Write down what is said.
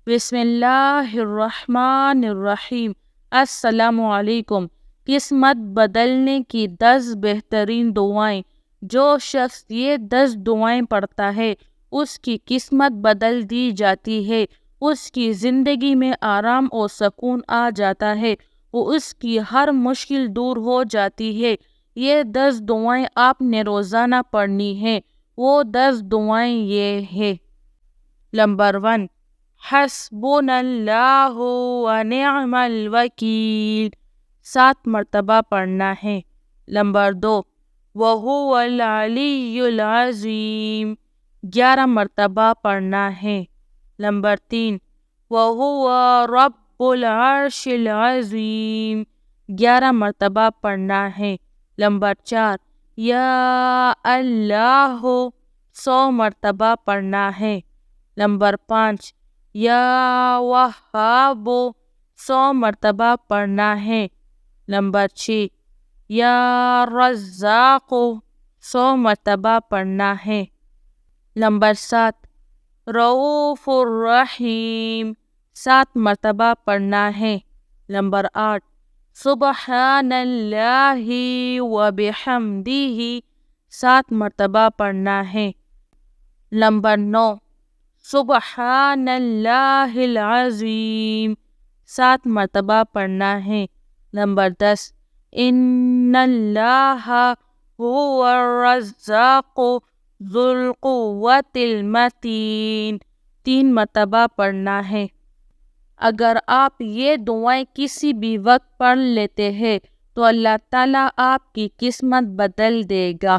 بسم اللہ الرحمن الرحیم۔ السلام علیکم۔ قسمت بدلنے کی 10 بہترین دعائیں۔ جو شخص یہ 10 دعائیں پڑھتا ہے اس کی قسمت بدل دی جاتی ہے، اس کی زندگی میں آرام اور سکون آ جاتا ہے، وہ اس کی ہر مشکل دور ہو جاتی ہے۔ یہ 10 دعائیں آپ نے روزانہ پڑھنی ہیں۔ وہ 10 دعائیں یہ ہیں۔ نمبر 1، حسبنا اللہ ونعم الوکیل، 7 مرتبہ پڑھنا ہے۔ نمبر 2، وہو العلی العظیم، 11 مرتبہ پڑھنا ہے۔ نمبر 3، وہو رب العرش العظیم، 11 مرتبہ پڑھنا ہے۔ نمبر 4، یا اللہ، 100 مرتبہ پڑھنا ہے۔ نمبر 5، یا وہاب، 100 مرتبہ پڑھنا ہے۔ نمبر 6، یا رزاق، 100 مرتبہ پڑھنا ہے۔ نمبر 7، رؤوف الرحیم، 7 مرتبہ پڑھنا ہے۔ نمبر 8، سبحان اللہ وبحمدہ، 7 مرتبہ پڑھنا ہے۔ نمبر 9، سبحان اللہ العظیم، 7 مرتبہ پڑھنا ہے۔ نمبر 10، ان اللہ هو الرزاق ذو القوۃ المتین، 3 مرتبہ پڑھنا ہے۔ اگر آپ یہ دعائیں کسی بھی وقت پڑھ لیتے ہیں تو اللہ تعالیٰ آپ کی قسمت بدل دے گا۔